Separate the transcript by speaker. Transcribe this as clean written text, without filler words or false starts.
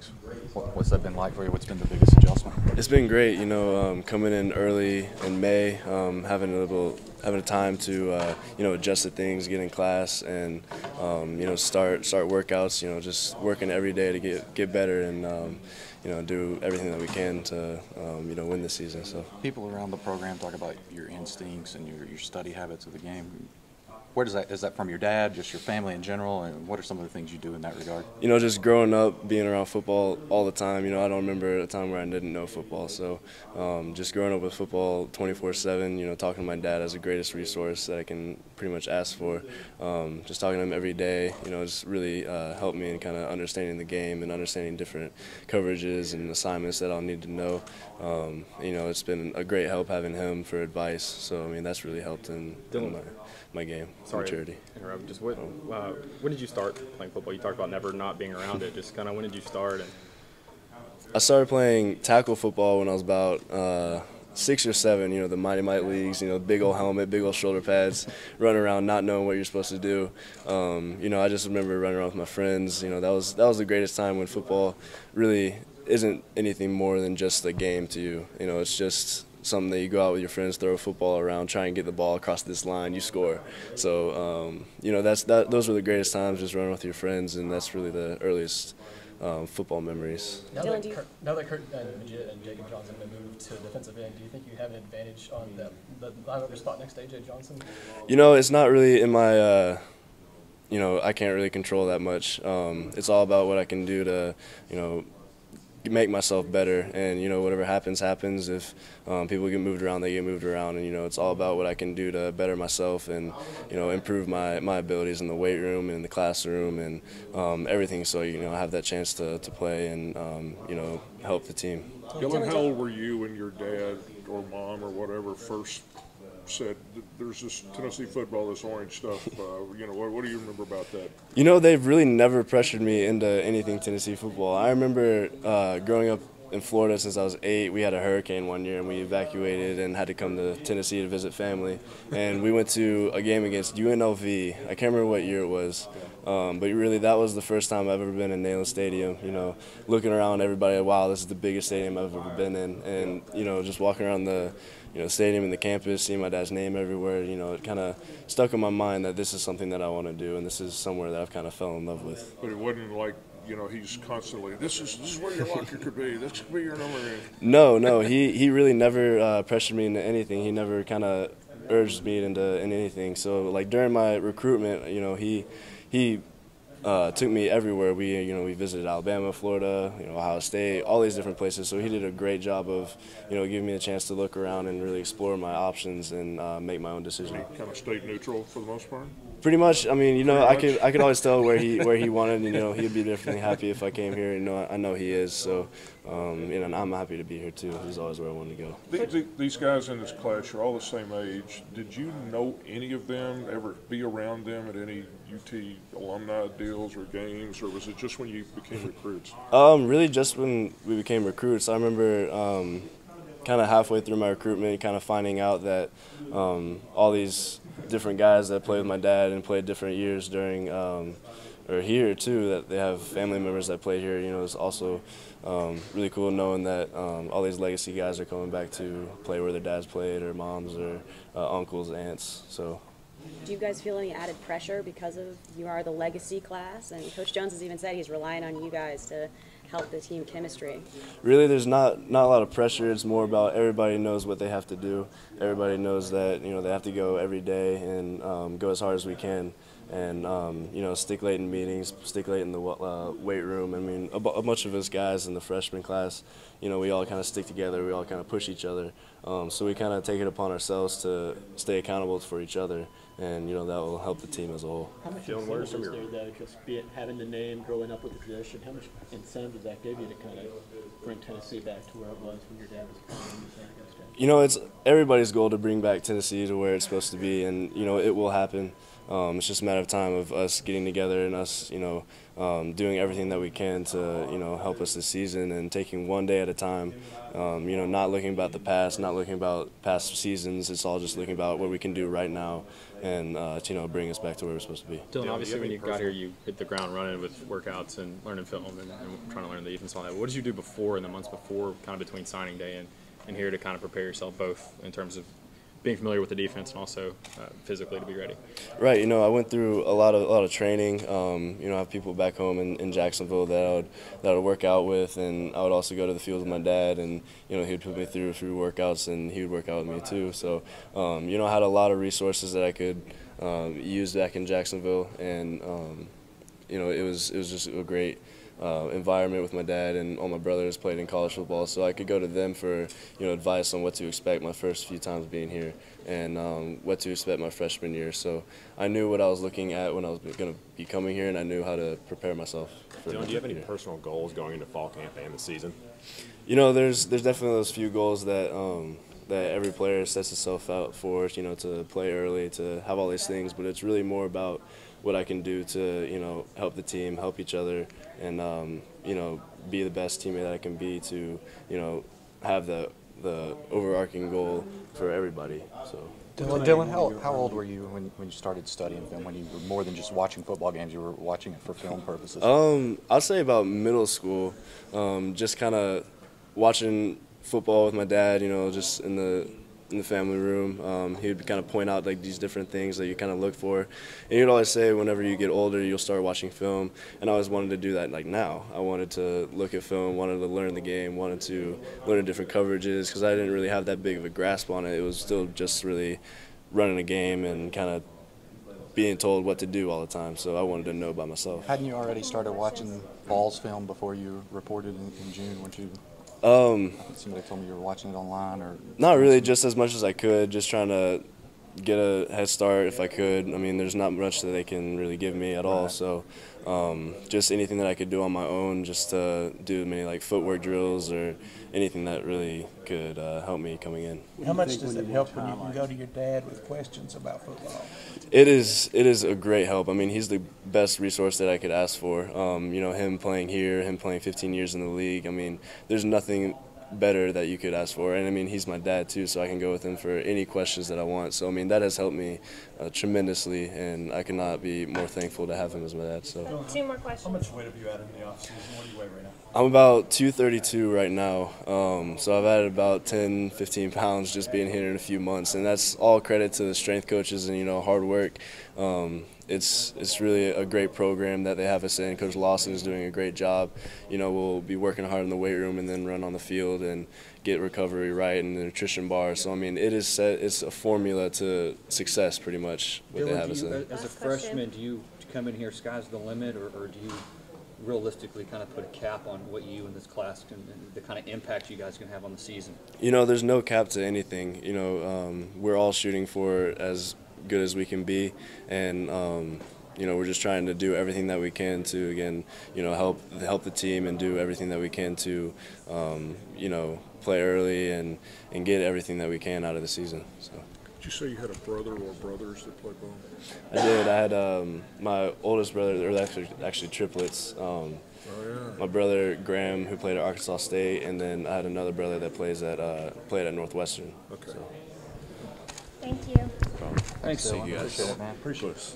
Speaker 1: weeks. What's that been like for you? What's been the biggest adjustment?
Speaker 2: It's been great, coming in early in May, having a time to adjust to things, get in class, and start workouts. Just working every day to get better and do everything that we can to win this season. So
Speaker 1: People around the program talk about your instincts and your study habits of the game. Where is that from your dad, just your family in general, and what are some of the things you do in that regard?
Speaker 2: Just growing up, being around football all the time, I don't remember a time where I didn't know football. So just growing up with football 24/7, talking to my dad as the greatest resource that I can pretty much ask for. Just talking to him every day, just really helped me in kind of understanding the game and understanding different coverages and assignments that I'll need to know. It's been a great help having him for advice. So, that's really helped in my game.
Speaker 3: Sorry
Speaker 2: maturity.
Speaker 3: to interrupt. Just when did you start playing football? You talked about never not being around it. Just kind of when did you start?
Speaker 2: I started playing tackle football when I was about 6 or 7. The Mighty Might leagues. Big old helmet, big old shoulder pads, running around not knowing what you're supposed to do. I just remember running around with my friends. That was the greatest time when football really isn't anything more than just a game to you. It's just something that you go out with your friends, throw a football around, try and get the ball across this line, you score. So, those were the greatest times, just running with your friends, and that's really the earliest football memories.
Speaker 4: Now that Kurt and Majid and Jacob Johnson have moved to defensive end, do you think you have an advantage on the linebacker spot next to A.J. Johnson?
Speaker 2: It's not really in my I can't really control that much. It's all about what I can do to, make myself better, and whatever happens. If people get moved around, they get moved around, and it's all about what I can do to better myself and improve my abilities in the weight room and in the classroom and everything, so I have that chance to play and help the team.
Speaker 5: Dillon, how old were you when your dad or mom or whatever first said there's this Tennessee football, this orange stuff? What do you remember about that?
Speaker 2: They've really never pressured me into anything Tennessee football. I remember growing up in Florida since I was 8. We had a hurricane one year and we evacuated and had to come to Tennessee to visit family. And we went to a game against UNLV. I can't remember what year it was. But really, that was the first time I've ever been in Dillon Stadium. Looking around, everybody, wow, this is the biggest stadium I've ever been in. And just walking around the stadium and the campus, seeing my dad's name everywhere, it kind of stuck in my mind that this is something that I want to do, and this is somewhere that I've kind of fell in love with.
Speaker 5: But it wasn't like, he's constantly, this is where your locker could be, this could be your number.
Speaker 2: No, he really never pressured me into anything. He never kind of urged me into anything. So, like, during my recruitment, he took me everywhere. We visited Alabama, Florida, Ohio State, all these different places. So he did a great job of, giving me a chance to look around and really explore my options and make my own decision.
Speaker 5: Kind of stayed neutral for the most part?
Speaker 2: Pretty much. I could always tell where he wanted. He'd be definitely happy if I came here. I know he is. So, and I'm happy to be here too. He's always where I wanted to go.
Speaker 5: These guys in this class are all the same age. Did you know any of them? Ever be around them at any UT alumni deals or games, or was it just when you became recruits?
Speaker 2: Really, just when we became recruits. I remember kind of halfway through my recruitment, kind of finding out that all these different guys that played with my dad and played different years during or here too, that they have family members that played here. It's also really cool knowing that all these legacy guys are coming back to play where their dads played, or moms, or uncles, aunts. So.
Speaker 6: Do you guys feel any added pressure because of you are the legacy class? And Coach Jones has even said he's relying on you guys to help the team chemistry.
Speaker 2: Really, there's not a lot of pressure. It's more about everybody knows what they have to do. Everybody knows that they have to go every day and go as hard as we can. And stick late in meetings, stick late in the weight room. A bunch of us guys in the freshman class, we all kind of stick together. We all kind of push each other. So we kind of take it upon ourselves to stay accountable for each other, and that will help the team as a whole.
Speaker 7: How much incentive is there, though, just be it having the name, growing up with the tradition? How much incentive did that give you to kind of bring Tennessee back to where it was when your dad was playing?
Speaker 2: You know, it's everybody's goal to bring back Tennessee to where it's supposed to be, and you know it will happen. It's just a matter of time of us getting together and us, doing everything that we can to, help us this season and taking one day at a time. Not looking about the past, not looking about past seasons. It's all just looking about what we can do right now and, bring us back to where we're supposed to be.
Speaker 3: Dillon, obviously when you got here, you hit the ground running with workouts and learning film and trying to learn the defense and all that. What did you do before, in the months before, kind of between signing day and here to kind of prepare yourself both in terms of being familiar with the defense and also physically to be ready?
Speaker 2: Right, I went through a lot of training. I have people back home in Jacksonville that I would work out with, and I would also go to the field with my dad, and he would put me through workouts, and he would work out with me too. So, I had a lot of resources that I could use back in Jacksonville, and it was just a great environment with my dad, and all my brothers played in college football, so I could go to them for advice on what to expect my first few times being here, and what to expect my freshman year. So I knew what I was looking at when I was going to be coming here, and I knew how to prepare myself for
Speaker 8: Dillon, do you have any personal goals going into fall camp and the season?
Speaker 2: There's definitely those few goals that every player sets itself out for, to play early, to have all these things, but it's really more about what I can do to, help the team, help each other, and, be the best teammate that I can be to, have the overarching goal for everybody. So.
Speaker 1: Dillon, how old were you when you started studying film? When you were more than just watching football games, you were watching it for film purposes?
Speaker 2: I'd say about middle school, just kind of watching football with my dad, just in the family room. He would kind of point out like these different things that you kind of look for, and he'd always say whenever you get older you'll start watching film, and I always wanted to do that. Like now I wanted to look at film, wanted to learn the game, wanted to learn the different coverages, because I didn't really have that big of a grasp on it. It was still just really running a game and kind of being told what to do all the time, so I wanted to know by myself.
Speaker 1: Hadn't you already started watching Ball's film before you reported in June? Weren't you? Somebody told me you were watching it online, or
Speaker 2: not really, just as much as I could, just trying to get a head start if I could. I mean, there's not much that they can really give me at all, so just anything that I could do on my own, just to do many like footwork drills or anything that really could help me coming in.
Speaker 9: How much does it help when you can go to your dad with questions about football?
Speaker 2: It is a great help. I mean, he's the best resource that I could ask for. Him playing here, him playing 15 years in the league. I mean, there's nothing better that you could ask for, and I mean, he's my dad too, so I can go with him for any questions that I want. So I mean, that has helped me tremendously, and I cannot be more thankful to have him as my dad. So
Speaker 10: 2 more questions.
Speaker 4: How much weight have you added in the offseason? What do you weigh right now?
Speaker 2: I'm about 232 right now, so I've added about 10, 15 pounds just being here in a few months, and that's all credit to the strength coaches and hard work. It's really a great program that they have us in. Coach Lawson is doing a great job. We'll be working hard in the weight room and then run on the field and get recovery right and the nutrition bar. So I mean, it's a formula to success pretty much what they have us in.
Speaker 11: As a freshman, do you come in here, sky's the limit, or do you realistically kind of put a cap on what you and this class can, and the kind of impact you guys can have on the season?
Speaker 2: There's no cap to anything. We're all shooting for as good as we can be, and we're just trying to do everything that we can to, again, help the team and do everything that we can to play early and get everything that we can out of the season. So.
Speaker 5: Did you say you had a brother or brothers that played ball?
Speaker 2: I did. I had my oldest brother, or actually triplets. My brother Graham, who played at Arkansas State, and then I had another brother that played at Northwestern.
Speaker 5: Okay.
Speaker 2: So.
Speaker 10: Thank you.
Speaker 2: Thanks.
Speaker 1: Thank you guys. Appreciate it, man. Appreciate it.